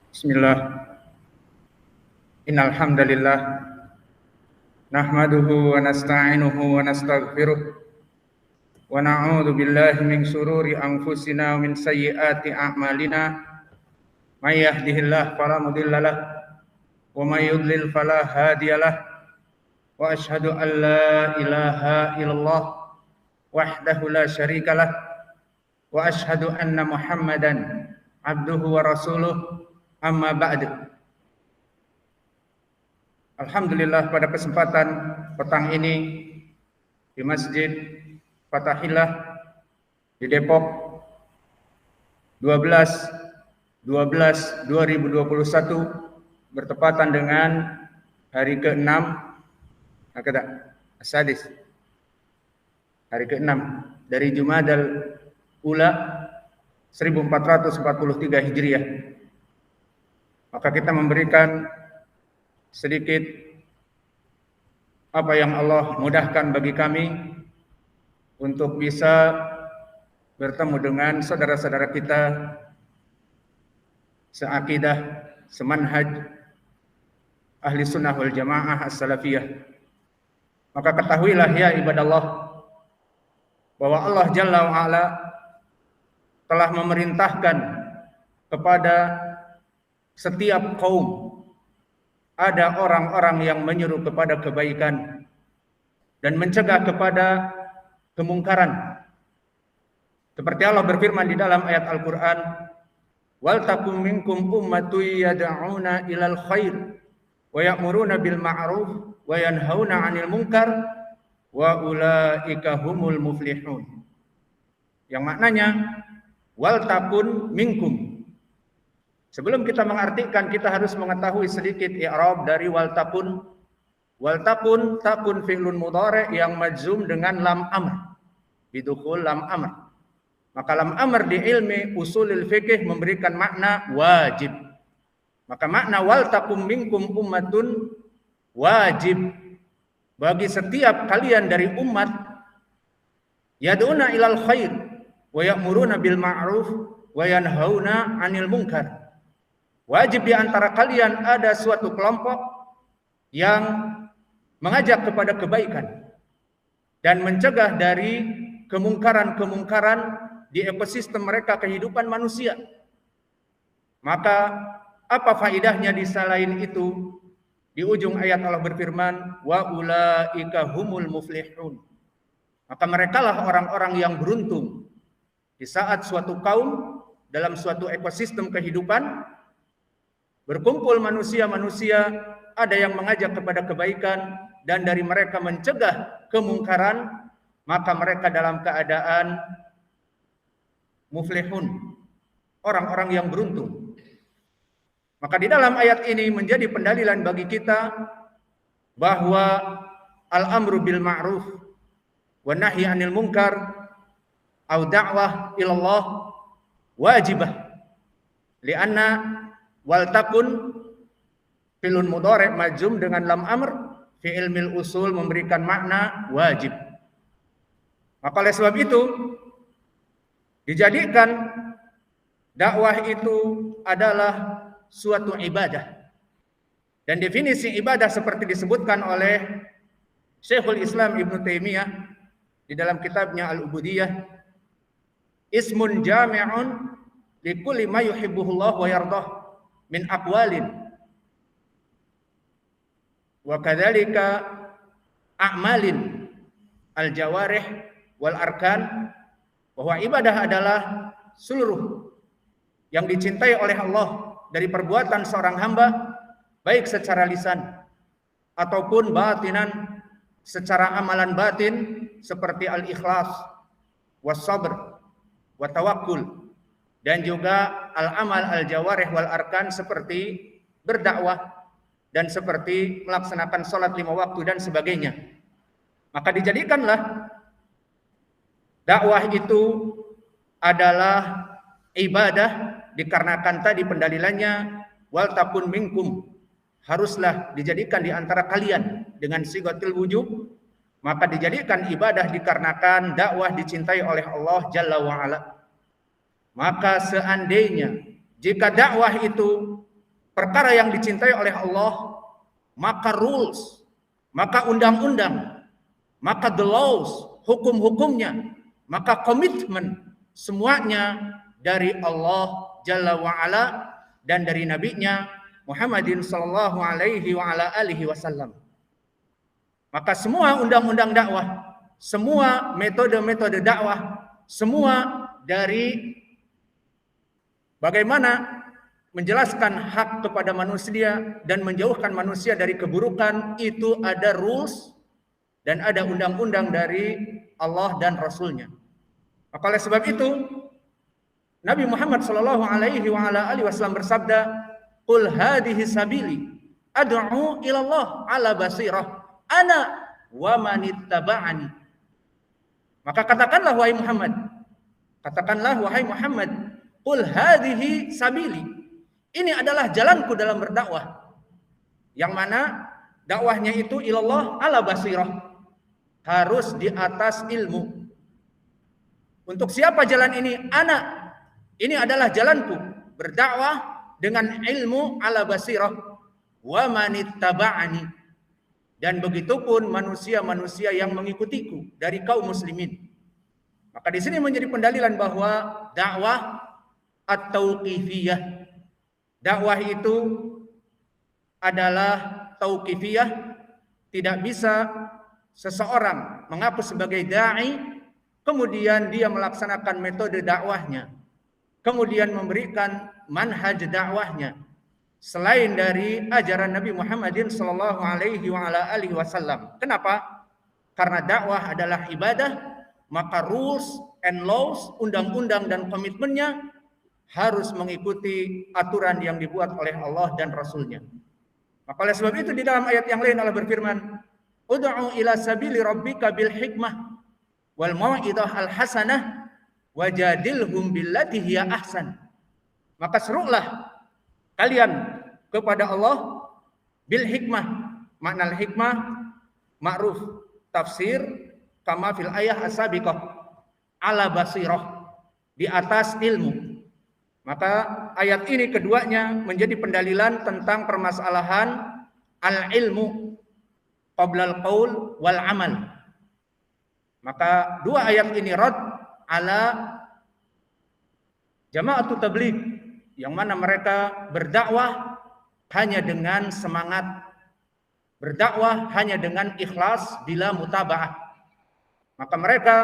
Bismillah. Innal hamdalillah nahmaduhu wa nasta'inuhu wa nastaghfiruh wa na'udzu billahi min shururi anfusina wa min sayyiati a'malina. May yahdihillahu fala mudhillalah wa may yudlil fala hadiyalah. Wa asyhadu an la ilaha illallah wahdahu la syarikalah wa asyhadu anna Muhammadan abduhu wa rasuluh. Amma ba'du. Alhamdulillah, pada kesempatan petang ini di Masjid Fathahillah di Depok 12/12/2021 bertepatan dengan hari ke-6 As-Sadis, hari ke-6 dari Jumadal Ula 1443 Hijriah. Maka kita memberikan sedikit apa yang Allah mudahkan bagi kami untuk bisa bertemu dengan saudara-saudara kita seakidah, semanhaj, ahli sunnah wal jamaah as-salafiyah. Maka ketahuilah ya ibadallah bahwa Allah Jalla wa'ala telah memerintahkan kepada setiap kaum ada orang-orang yang menyuruh kepada kebaikan dan mencegah kepada kemungkaran. Seperti Allah berfirman di dalam ayat Al-Quran, wal takum minkum ummatun yad'una ilal khair wa ya'muruna bil ma'ruf wa yanhauna 'anil munkar wa ulaika humul muflihun. Yang maknanya wal takun minkum. Sebelum kita mengartikan, kita harus mengetahui sedikit i'rab dari wal takun. Wal takun, takun fi'lun mudhari' yang majzum dengan lam amr, bidukhul lam amr. Maka lam amr di ilmi usulil fikih memberikan makna wajib. Maka makna wal takum minkum ummatun wajib bagi setiap kalian dari umat yad'una ilal khair wa ya'muruna bil ma'ruf wa yanhauna 'anil munkar. Wajib di antara kalian ada suatu kelompok yang mengajak kepada kebaikan dan mencegah dari kemungkaran-kemungkaran di ekosistem mereka kehidupan manusia. Maka apa faidahnya di selain itu? Di ujung ayat Allah berfirman, wa ulaika humul muflihun. Maka merekalah orang-orang yang beruntung di saat suatu kaum dalam suatu ekosistem kehidupan berkumpul manusia-manusia, ada yang mengajak kepada kebaikan dan dari mereka mencegah kemungkaran, maka mereka dalam keadaan muflihun, orang-orang yang beruntung. Maka di dalam ayat ini menjadi pendalilan bagi kita bahwa al-amru bil ma'ruf wa nahyi 'anil munkar au da'wah ilallah wajibah. Lianna wal takun fi'lun mudhari' majzum dengan lam amr fi ilmil usul memberikan makna wajib. Maka oleh sebab itu dijadikan dakwah itu adalah suatu ibadah. Dan definisi ibadah seperti disebutkan oleh Syekhul Islam Ibnu Taimiyah di dalam kitabnya Al-Ubudiyah, ismun jami'un likulli ma yuhibbuhullah wa yardah min aqwalin wa kadzalika a'malin al-jawarih wal arkan, bahwa ibadah adalah seluruh yang dicintai oleh Allah dari perbuatan seorang hamba, baik secara lisan ataupun batinan, secara amalan batin seperti al-ikhlas, was-sabr, wa tawakkul, dan juga al-amal al-jawarih wal arkan seperti berdakwah dan seperti melaksanakan sholat 5 waktu dan sebagainya. Maka dijadikanlah dakwah itu adalah ibadah dikarenakan tadi pendalilannya wal takun minkum, haruslah dijadikan di antara kalian dengan sigatul wujub. Maka dijadikan ibadah dikarenakan dakwah dicintai oleh Allah Jalla wa'ala. Maka seandainya jika dakwah itu perkara yang dicintai oleh Allah, maka rules, maka undang-undang, maka the laws, hukum-hukumnya, maka komitmen, semuanya dari Allah Jalla wa'ala dan dari Nabi-Nya Muhammadin sallallahu alaihi wa ala alihi wasallam. Maka semua undang-undang dakwah, semua metode-metode dakwah, semua dari bagaimana menjelaskan hak kepada manusia dan menjauhkan manusia dari keburukan, itu ada rules dan ada undang-undang dari Allah dan Rasul-Nya. Maka oleh sebab itu Nabi Muhammad sallallahu alaihi wa ala alihi wasallam bersabda, "Qul hadhihi sabili ad'u ila Allah ala basirah ana wa manittaba'ani." Maka katakanlah wahai Muhammad, "Qul hadhihi sabili." Ini adalah jalanku dalam berdakwah. Yang mana dakwahnya itu ilallah ala basirah, harus di atas ilmu. Untuk siapa jalan ini? Ana. Ini adalah jalanku, berdakwah dengan ilmu ala basirah. Wa manittaba'ani. Dan begitupun manusia-manusia yang mengikutiku dari kaum muslimin. Maka di sini menjadi pendalilan bahwa dakwah at-tauqifiyah, dakwah itu adalah tauqifiyah. Tidak bisa seseorang mengaku sebagai da'i, kemudian dia melaksanakan metode dakwahnya, kemudian memberikan manhaj dakwahnya selain dari ajaran Nabi Muhammadin sallallahu alaihi wa ala alihi wasallam. Kenapa? Karena dakwah adalah ibadah, maka rules and laws, undang-undang dan komitmennya harus mengikuti aturan yang dibuat oleh Allah dan Rasul-Nya. Maka oleh sebab itu di dalam ayat yang lain Allah berfirman, "Ud'u ila sabili rabbika bil hikmah wal mau'izah al hasanah wajadilhum billati hiya ahsan." Maka serulah kalian kepada Allah bil hikmah. Makna hikmah ma'ruf, tafsir kama fil ayah as-sabiqah, ala basirah, di atas ilmu. Maka ayat ini keduanya menjadi pendalilan tentang permasalahan al-ilmu qabla al-qaul wal amal. Maka dua ayat ini rad ala jama'atut tabligh, yang mana mereka berdakwah hanya dengan semangat, berdakwah hanya dengan ikhlas bila mutaba'ah. Maka mereka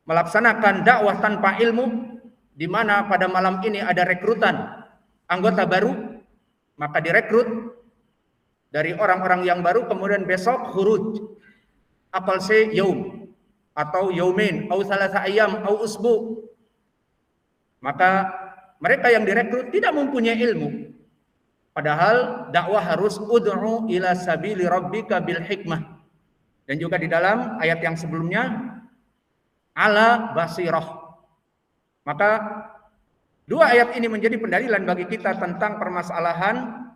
melaksanakan dakwah tanpa ilmu, di mana pada malam ini ada rekrutan anggota baru, maka direkrut dari orang-orang yang baru, kemudian besok khuruj apal se yaum atau yaumin atau salasa ayam atau usbu. Maka mereka yang direkrut tidak mempunyai ilmu, padahal dakwah harus ud'u ila sabili rabbika bil hikmah. Dan juga di dalam ayat yang sebelumnya ala basirah. Maka dua ayat ini menjadi pendalilan bagi kita tentang permasalahan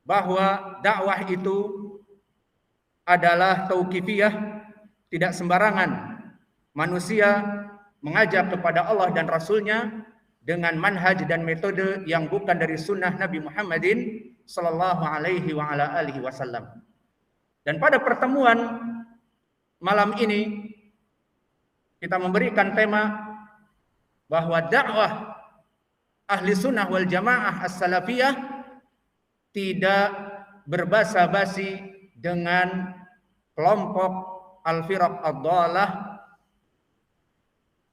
bahwa dakwah itu adalah tauqifiyah, tidak sembarangan manusia mengajak kepada Allah dan Rasul-Nya dengan manhaj dan metode yang bukan dari sunnah Nabi Muhammadin sallallahu alaihi wa ala alihi wasallam. Dan pada pertemuan malam ini kita memberikan tema bahwa dakwah ahli sunnah wal jamaah as-salafiyah tidak berbasa-basi dengan kelompok al-firaq ad-dhalah.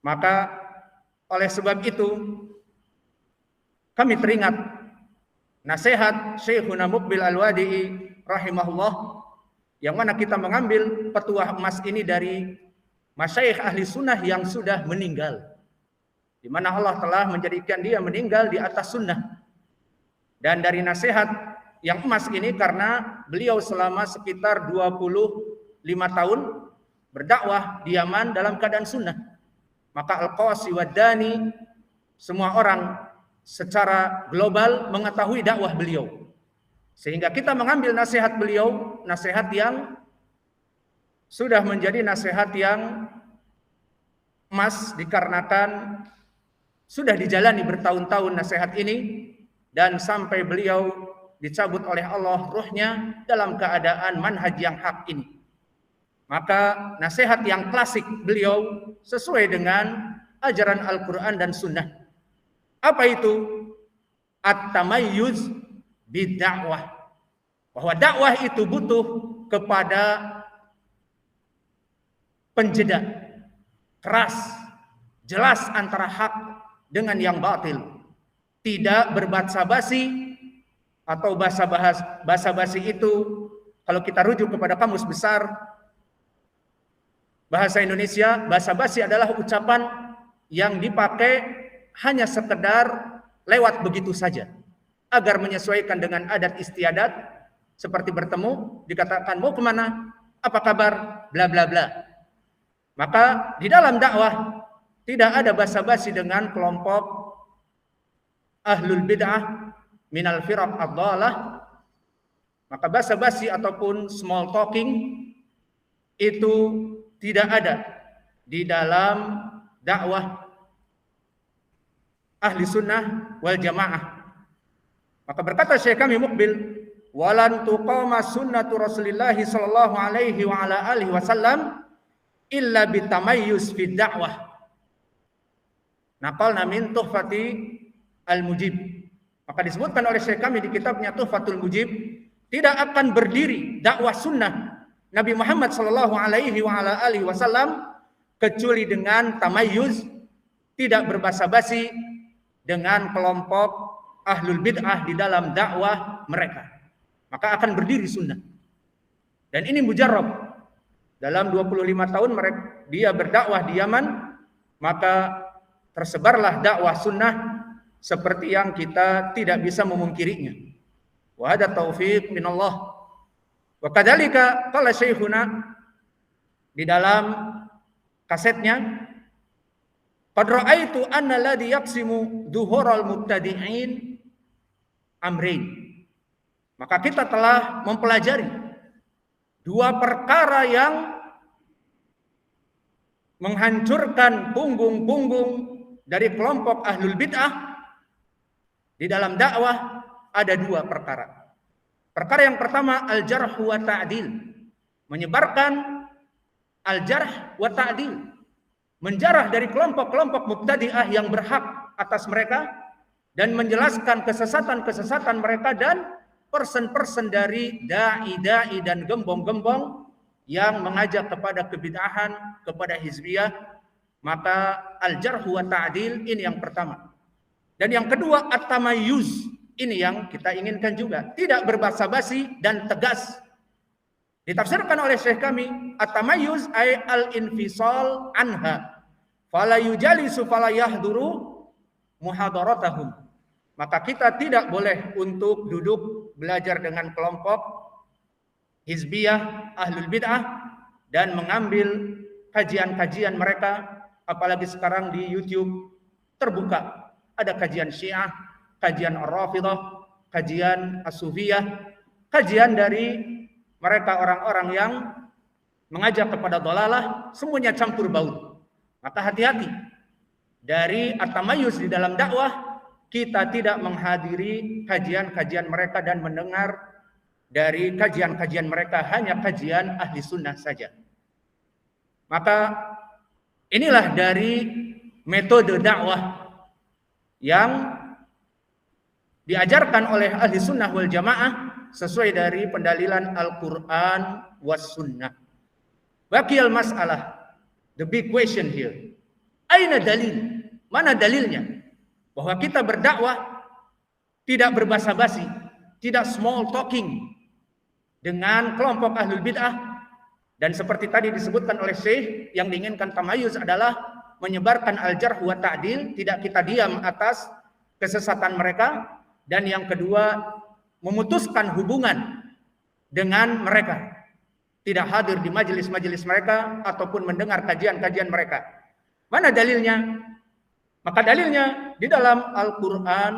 Maka oleh sebab itu kami teringat nasihat Syekhuna Muqbil Al-Wadi'i rahimahullah, yang mana kita mengambil petuah emas ini dari masyayikh ahli sunnah yang sudah meninggal, di mana Allah telah menjadikan dia meninggal di atas sunnah. Dan dari nasihat yang emas ini karena beliau selama sekitar 25 tahun berdakwah di Yaman dalam keadaan sunnah. Maka Al-Qasi wa Dani, semua orang secara global mengetahui dakwah beliau. Sehingga kita mengambil nasihat beliau, nasihat yang sudah menjadi nasihat yang emas, dikarenakan sudah dijalani bertahun-tahun nasihat ini, dan sampai beliau dicabut oleh Allah ruhnya dalam keadaan manhaj yang hak ini. Maka nasihat yang klasik beliau sesuai dengan ajaran Al-Quran dan Sunnah. Apa itu? At-tamayyuz bid-da'wah. Bahwa dakwah itu butuh kepada penjeda keras, jelas antara hak dengan yang batil. Tidak berbasa-basi, atau basa-basi itu kalau kita rujuk kepada kamus besar bahasa Indonesia, basa-basi adalah ucapan yang dipakai hanya sekedar lewat begitu saja agar menyesuaikan dengan adat istiadat, seperti bertemu dikatakan mau kemana, apa kabar, bla bla bla. Maka di dalam dakwah tidak ada basa-basi dengan kelompok ahlul bid'ah minal firaq ad-dhalah. Maka basa-basi ataupun small talking itu tidak ada di dalam dakwah ahli sunnah wal jamaah. Maka berkata Syekh kami Muqbil, walan tuqama sunnatu Rasulillah sallallahu alaihi wa ala alihi wasallam illa bitamayyuz fi da'wah. Naqalna min Tuhfati al-Mujib. Maka disebutkan oleh Syekh kami di kitabnya Tuhfatul Mujib, tidak akan berdiri dakwah sunnah Nabi Muhammad sallallahu alaihi wa ala alihi wasallam kecuali dengan tamayyuz, tidak berbasa-basi dengan kelompok ahlul bid'ah di dalam dakwah mereka. Maka akan berdiri sunnah. Dan ini mujarrab. Dalam 25 tahun dia berdakwah di Yaman, maka tersebarlah dakwah sunnah seperti yang kita tidak bisa memungkirinya. Wa hada taufiq minallah. Wa kadzalika qala syekhuna di dalam kasetnya, qad ra'aitu anna alladhi yaqsimu dhuhural mubtadi'in amrain. Maka kita telah mempelajari dua perkara yang menghancurkan punggung-punggung dari kelompok ahlul bid'ah. Di dalam dakwah ada dua perkara. Perkara yang pertama al-jarh wa ta'dil. Menyebarkan al-jarh wa ta'dil. Menjarah dari kelompok-kelompok mubtadi'ah yang berhak atas mereka dan menjelaskan kesesatan-kesesatan mereka dan person-person dari dai-dai dan gembong-gembong yang mengajak kepada kebid'ahan, kepada hizbiyah. Maka al-jarh wa ta'dil ini yang pertama. Dan yang kedua at-tamayyuz, ini yang kita inginkan juga, tidak berbasa-basi dan tegas. Ditafsirkan oleh Syekh kami, at-tamayyuz ay al-infisal anha fala yujalisu fala yahduru muhadaratahum. Maka kita tidak boleh untuk duduk belajar dengan kelompok hizbiyah ahlul bid'ah dan mengambil kajian-kajian mereka, apalagi sekarang di YouTube terbuka. Ada kajian Syiah, kajian Ar-Rafidhah, kajian As-Sufiyah, kajian dari mereka orang-orang yang mengajak kepada dhalalah, semuanya campur baur. Maka hati-hati dari at-tamayyuz di dalam dakwah, kita tidak menghadiri kajian-kajian mereka dan mendengar dari kajian-kajian mereka, hanya kajian ahli sunnah saja. Maka inilah dari metode dakwah yang diajarkan oleh ahli sunnah wal jamaah sesuai dari pendalilan Al-Quran was sunnah. Baqiyal mas'alah, the big question here, aina dalil? Mana dalilnya bahwa kita berdakwah tidak berbasa-basi, tidak small talking dengan kelompok ahlul bid'ah? Dan seperti tadi disebutkan oleh Syekh, yang diinginkan tamayyuz adalah menyebarkan al-jarh wa ta'dil, tidak kita diam atas kesesatan mereka. Dan yang kedua, memutuskan hubungan dengan mereka, tidak hadir di majelis-majelis mereka ataupun mendengar kajian-kajian mereka. Mana dalilnya? Maka dalilnya di dalam Al-Quran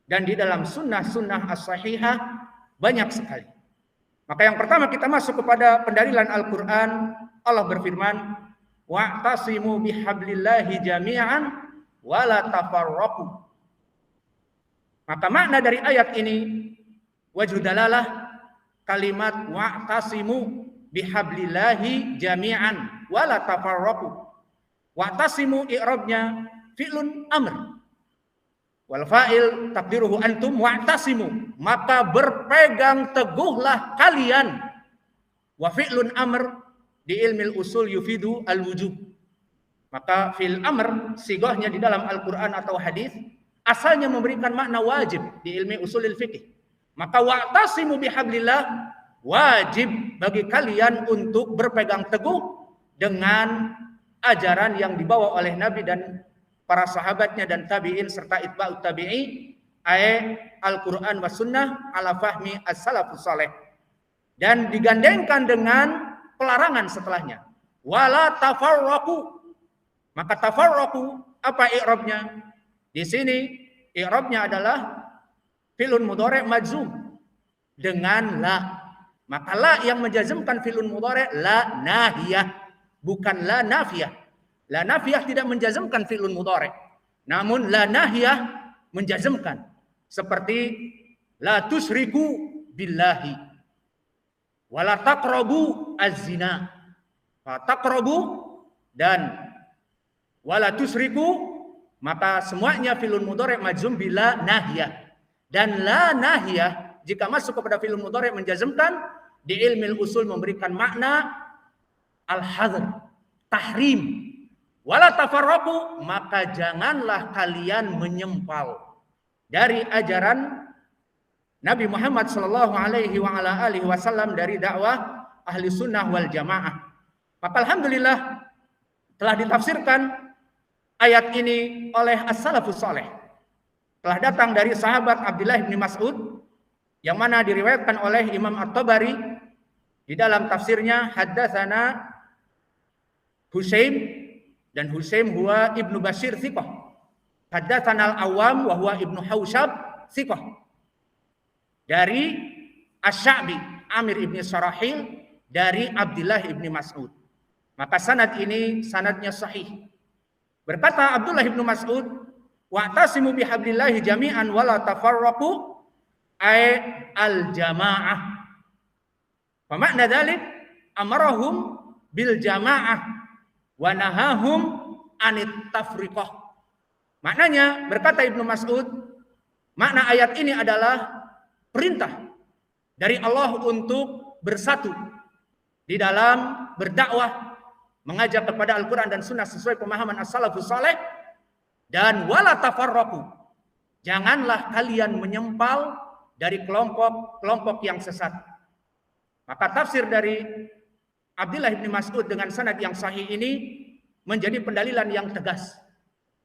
dan di dalam sunnah-sunnah as-sahihah banyak sekali. Maka yang pertama kita masuk kepada pendalilan Al-Quran. Allah berfirman, wa'tasimu bihablillahi jami'an wa la tafarraqu. Maka makna dari ayat ini wajhu dalalah kalimat wa'tasimu bihablillahi jami'an wala tafarraqu. Wa'tasimu i'rabnya fi'lun amr. Wal fa'il takdiruhu antum wa'tasimu, maka berpegang teguhlah kalian. Wa fi'lun amr di ilmil usul yufidu al-wujub. Maka fi'il amr sigahnya di dalam Al-Qur'an atau hadis asalnya memberikan makna wajib di ilmi usulil fiqh. Maka wa'tasimu bihablillah, wajib bagi kalian untuk berpegang teguh dengan ajaran yang dibawa oleh Nabi dan para sahabatnya dan tabi'in serta itba'ut tabi'i, Al-Quran wa sunnah ala fahmi as-salafus saleh. Dan digandengkan dengan pelarangan setelahnya. Wala tafarraqu. Maka tafarraqu apa i'rabnya? Di sini i'rabnya adalah fi'lun mudhari' majzum dengan la. Maka la yang menjazmkan fi'lun mudhari' la nahiyah, bukan la nafiyah. La nafiyah tidak menjazmkan fi'lun mudhari', namun la nahiyah menjazmkan. Seperti la tusyriku billahi wala taqrabu az-zina. Taqrabu dan wala tusyriku, maka semuanya fi'lun mudhari' majzum bila nahiyah. Dan la nahiyah jika masuk kepada fi'lun mudhari' menjazmkan, di ilmu usul memberikan makna al-hadr, tahrim. Wala tafarraqu, maka janganlah kalian menyempal dari ajaran Nabi Muhammad sallallahu alaihi wa ala alihi wasallam dari dakwah ahli sunnah wal jamaah. Maka alhamdulillah telah ditafsirkan ayat ini oleh as-salafus saleh. Telah datang dari sahabat Abdullah bin Mas'ud yang mana diriwayatkan oleh Imam At-Tabari di dalam tafsirnya, haddatsana Husaim, dan Husaim huwa Ibnu Bashir thiqah. Haddatsana al-Awwam wa huwa Ibnu Hausyab thiqah. Dari Asy-Sya'bi, Amir ibn Sarahil, dari Abdullah ibn Mas'ud. Maka sanad ini sanadnya sahih. Berkata Abdullah ibn Mas'ud, wa'tasimu bihablillahi jami'an wala tafarraqu ay al-jamaah. Fa makna dzalik amarahum bil jamaah wa nahahum anit tafriqah. Maknanya, berkata Ibnu Mas'ud, makna ayat ini adalah perintah dari Allah untuk bersatu di dalam berdakwah, mengajak kepada Al-Quran dan Sunnah sesuai pemahaman as-salafus saleh, dan wala tafarraqu, janganlah kalian menyempal dari kelompok-kelompok yang sesat. Maka tafsir dari Abdullah bin Mas'ud dengan sanad yang sahih ini menjadi pendalilan yang tegas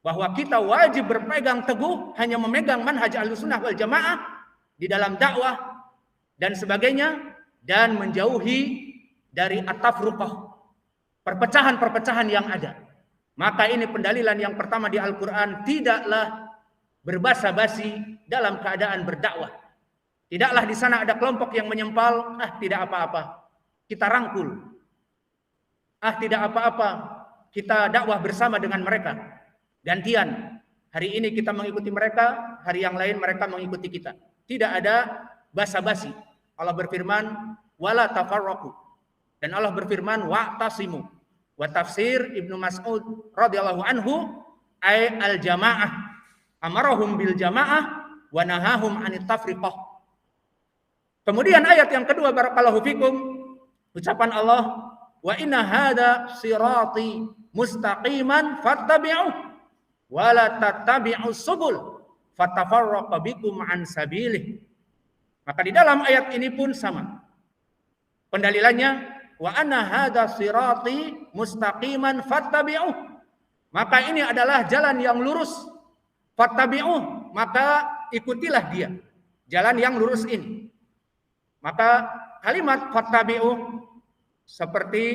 bahwa kita wajib berpegang teguh hanya memegang manhaj Ahlussunnah wal Jamaah di dalam dakwah dan sebagainya, dan menjauhi dari at-tafruqah, perpecahan-perpecahan yang ada. Maka ini pendalilan yang pertama di Al-Quran, tidaklah berbasa-basi dalam keadaan berdakwah. Tidaklah di sana ada kelompok yang menyempal, tidak apa-apa, kita rangkul. Tidak apa-apa, kita dakwah bersama dengan mereka. Gantian, hari ini kita mengikuti mereka, hari yang lain mereka mengikuti kita. Tidak ada basa-basi. Allah berfirman, wala tafarraqu. Dan Allah berfirman, wa'tasimu. Wa tafsir Ibnu Mas'ud radhiyallahu anhu ay al-jamaah. Amarahum bil jamaah wa nahahum anit tafriqah. Kemudian ayat yang kedua, barakallahu fikum, ucapan Allah, wa inna hadza sirati mustaqiman fattabi'uh wa la tattabi'us subul fatafarraqa bikum an sabilih. Maka di dalam ayat ini pun sama. Pendalilannya, wa anna hadza sirati mustaqiman fattabi'uh. Maka ini adalah jalan yang lurus. Fattabi'uh, maka ikutilah dia. Jalan yang lurus ini. Maka kalimat fattabi'uh seperti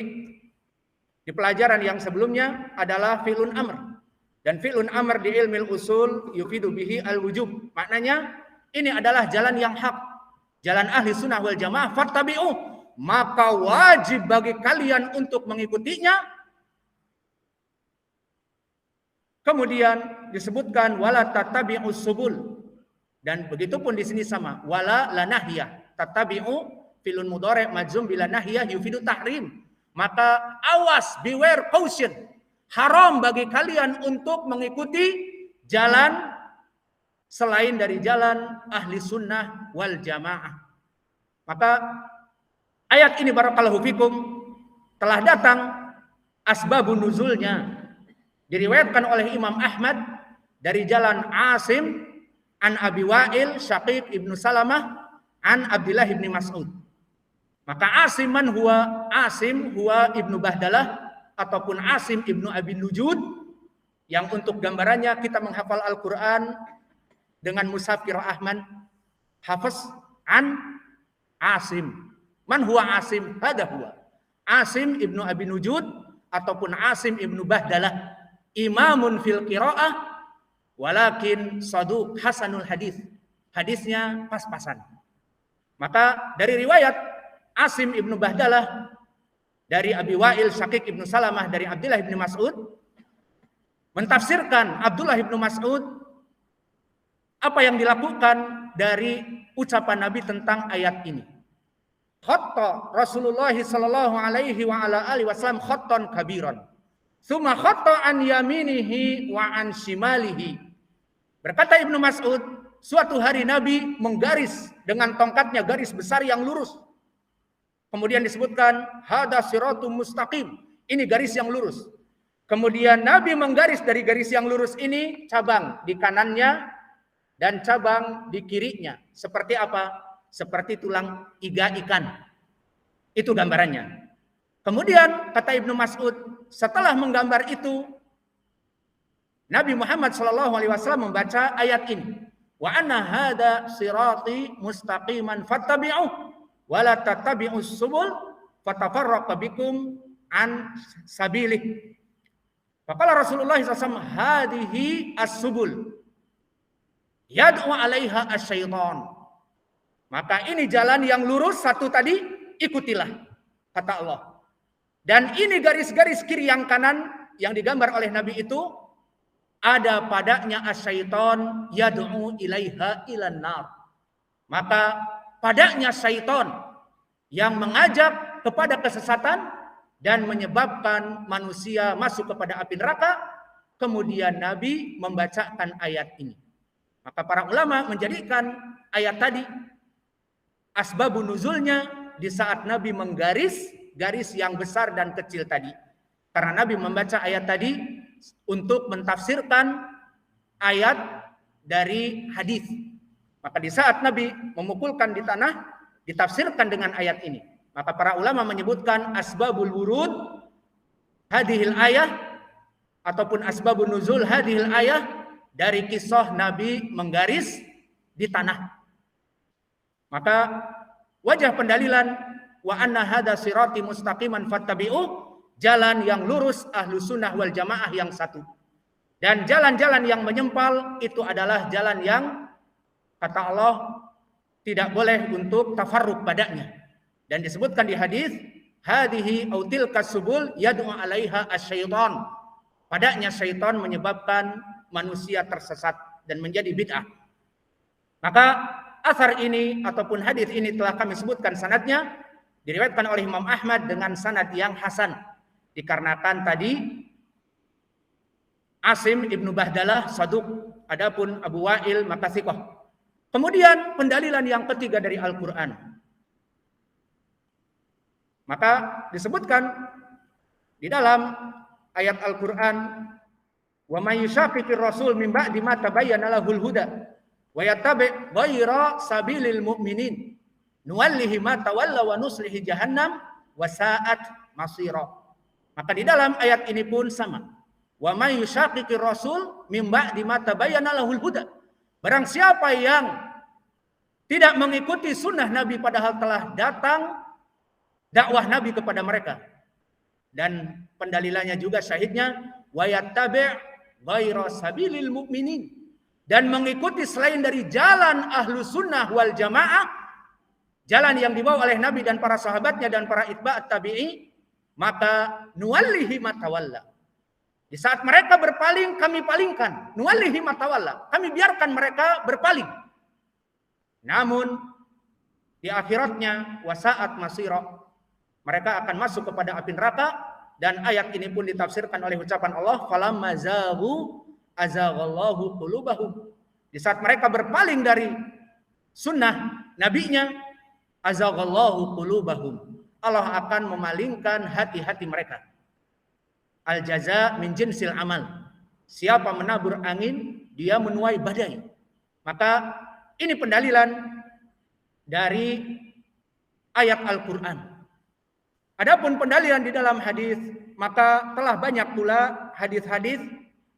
di pelajaran yang sebelumnya adalah fi'lun amr. Dan fi'lun amr di ilmil usul yufidu bihi al-wujub. Maknanya ini adalah jalan yang hak. Jalan ahli sunnah wal jamaah, fattabi'uh. Maka wajib bagi kalian untuk mengikutinya. Kemudian disebutkan wala tattabi'us subul. Dan begitupun di sini sama, wala lanahiyah, tattabi'u filun mudhari' majzum bila nahiyah yufidu tahrim. Maka awas, beware, caution. Haram bagi kalian untuk mengikuti jalan selain dari jalan ahli sunnah wal jamaah. Maka ayat ini barakallahu fikum telah datang asbabun nuzulnya. Diriwayatkan oleh Imam Ahmad dari jalan Asim an Abi Wa'il Syaqiq ibnu Salamah an Abdullah ibni Mas'ud. Maka Asim huwa ibnu Bahdalah ataupun Asim ibnu Abi Nujud, yang untuk gambarannya kita menghafal Al-Quran dengan mushaf Qira'ah Hafiz an Asim. Man huwa Asim? Hada huwa Asim ibnu Abi Nujud ataupun Asim ibnu Bahdalah, imamun fil qira'ah walakin saduq hasanul hadis. Hadisnya pas-pasan. Maka dari riwayat Asim ibnu Bahdalah dari Abi Wa'il Syaqiq ibnu Salamah dari Abdullah ibnu Mas'ud mentafsirkan Abdullah ibnu Mas'ud apa yang dilakukan dari ucapan Nabi tentang ayat ini. Khatta Rasulullah sallallahu alaihi wa ala alihi wasallam khattan kabiran. Tsumma khatta an yaminihi wa an shimalihi. Berkata Ibnu Mas'ud, suatu hari Nabi menggaris dengan tongkatnya garis besar yang lurus. Kemudian disebutkan hada siratum mustaqim. Ini garis yang lurus. Kemudian Nabi menggaris dari garis yang lurus ini cabang di kanannya dan cabang di kirinya. Seperti apa? Seperti tulang iga ikan. Itu gambarannya. Kemudian kata Ibnu Mas'ud, setelah menggambar itu Nabi Muhammad SAW membaca ayat ini. Wa anna hada sirati mustaqiman fattabi'uh wa la tattabi'us subul fatafarraqa bikum an sabilih. Faqala Rasulullah SAW, hadihi as-subul yad'u 'alaiha asy-syaitan. Maka ini jalan yang lurus satu tadi, ikutilah, kata Allah. Dan ini garis-garis kiri yang kanan yang digambar oleh Nabi itu ada padanya asyaiton yad'u ilaiha ilan nar. Maka padanya syaiton yang mengajak kepada kesesatan dan menyebabkan manusia masuk kepada api neraka. Kemudian Nabi membacakan ayat ini. Maka para ulama menjadikan ayat tadi asbabun nuzulnya di saat Nabi menggaris garis yang besar dan kecil tadi. Karena Nabi membaca ayat tadi untuk mentafsirkan ayat dari hadis. Maka di saat Nabi memukulkan di tanah, ditafsirkan dengan ayat ini. Maka para ulama menyebutkan asbabul wurud hadhil ayah ataupun asbabun nuzul hadhil ayah dari kisah Nabi menggaris di tanah. Maka wajah pendalilan wa anna hada sirati mustaqiman fattabi'uh, jalan yang lurus ahlu sunnah wal jamaah yang satu. Dan jalan-jalan yang menyempal itu adalah jalan yang kata Allah tidak boleh untuk tafarruq padanya. Dan disebutkan di hadis hadhihi au tilka subul yad'u 'alaiha asyaiton. Padanya syaitan menyebabkan manusia tersesat dan menjadi bid'ah. Maka asar ini ataupun hadis ini telah kami sebutkan sanadnya, diriwayatkan oleh Imam Ahmad dengan sanad yang hasan. Dikarenakan tadi Asim ibnu Bahdalah saduq, adapun Abu Wa'il maka thiqah. Kemudian pendalilan yang ketiga dari Al-Quran. Maka disebutkan di dalam ayat Al-Quran, wa may yushaqiqir rasul min ba'di ma tabayyana lahul huda wa yattabi' ghayra sabilil mu'minin nuwallihi ma tawalla wa nuslihi jahannam wa sa'at masira. Maka di dalam ayat ini pun sama. Wa may yushaqiqir rasul min ba'di ma tabayyana lahul huda. Barang siapa yang tidak mengikuti sunnah Nabi padahal telah datang dakwah Nabi kepada mereka. Dan pendalilannya juga syahidnya wa yattabi' ghayra sabilil mu'minin, dan mengikuti selain dari jalan ahlu sunnah wal jamaah, jalan yang dibawa oleh Nabi dan para sahabatnya dan para itba'at tabi'i, maka nuwallihi matawalla. Di saat mereka berpaling, kami palingkan. Nuwallihi matawalla. Kami biarkan mereka berpaling. Namun di akhiratnya wasaat masira, mereka akan masuk kepada api neraka. Dan ayat ini pun ditafsirkan oleh ucapan Allah, falamma zaghu azaghallahu qulubahum. Di saat mereka berpaling dari sunnah nabinya, azaghallahu qulubahum, Allah akan memalingkan hati-hati mereka. Al jaza min jinsil amal. Siapa menabur angin, dia menuai badai. Maka ini pendalilan dari ayat Al-Quran. Adapun pendalilan di dalam hadis, maka telah banyak pula hadis-hadis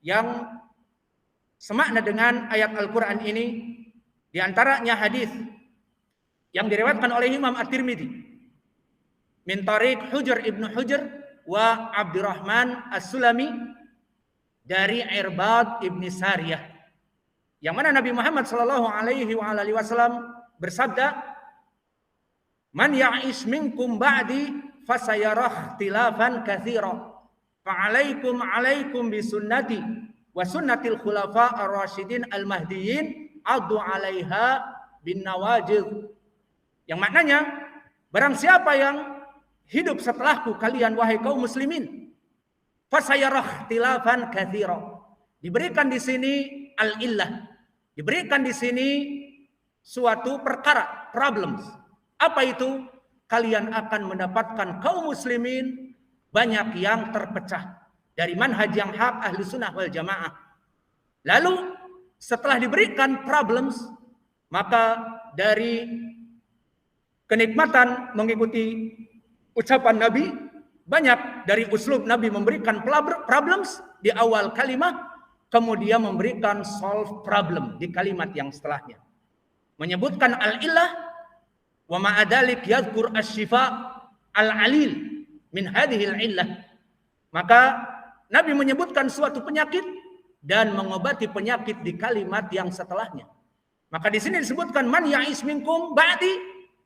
yang semakna dengan ayat Al-Quran ini. Di antaranya hadis yang diriwayatkan oleh Imam At-Tirmidzi min tariq Hujr ibnu Hujr wa Abdurrahman As-Sulami dari Irbad ibni Sariyah, yang mana Nabi Muhammad sallallahu alaihi wasallam bersabda, man ya'ish minkum ba'di fasayarah tilafan katsira alaikum bisunnati wa sunnatil khulafa ar-rasyidin al-mahdiyyin addu 'alaiha bin nawajid. Yang maknanya, barang siapa yang hidup setelahku kalian wahai kaum muslimin, fasayarah tilafan katsira. Diberikan di sini al-illah. Diberikan di sini suatu perkara, problems. Apa itu? Kalian akan mendapatkan kaum muslimin banyak yang terpecah dari manhaj yang hak ahli sunnah wal jamaah. Lalu setelah diberikan problems, maka dari kenikmatan mengikuti ucapan Nabi, banyak dari uslub Nabi memberikan problems di awal kalimat, kemudian memberikan solve problem di kalimat yang setelahnya. Menyebutkan al-illah, wa ma'adalik yadhkur asy-syifa al-alil min hadhihi al-illah. Maka Nabi menyebutkan suatu penyakit dan mengobati penyakit di kalimat yang setelahnya. Maka di sini disebutkan man ya'is minkum ba'di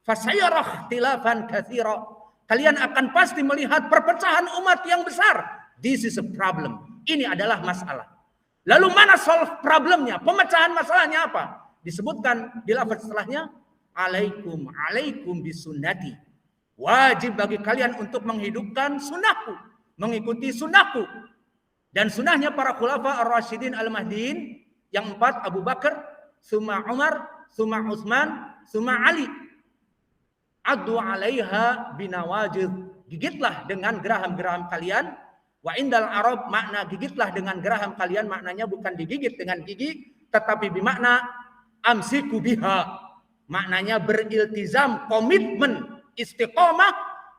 fasayarah tilafan katsira. Kalian akan pasti melihat perpecahan umat yang besar. This is a problem. Ini adalah masalah. Lalu mana solve problemnya? Pemecahan masalahnya apa? Disebutkan di lafaz setelahnya, alaikum bisunnati. Wajib bagi kalian untuk menghidupkan sunnahku, mengikuti sunnahku. Dan sunnahnya para khulafa ar-rasyidin al-mahdiin, yang 4, Abu Bakar, summa Umar, summa Utsman, summa Ali. Addu 'alaiha binawajid. Gigitlah dengan geraham-geraham kalian. Wa indal Arab, makna gigitlah dengan geraham kalian, maknanya bukan digigit dengan gigi, tetapi bermakna amsiku biha. Maknanya beriltizam, komitmen, istiqomah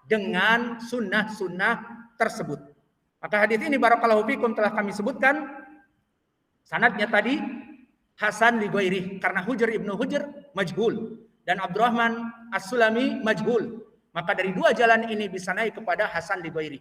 dengan sunnah-sunnah tersebut. Maka hadis ini barakallahu fikum telah kami sebutkan sanadnya tadi Hasan li ghairi, karena Hujr ibnu Hujr majhul dan Abdurrahman As-Sulami majhul. Maka dari dua jalan ini bisa naik kepada Hasan li ghairi.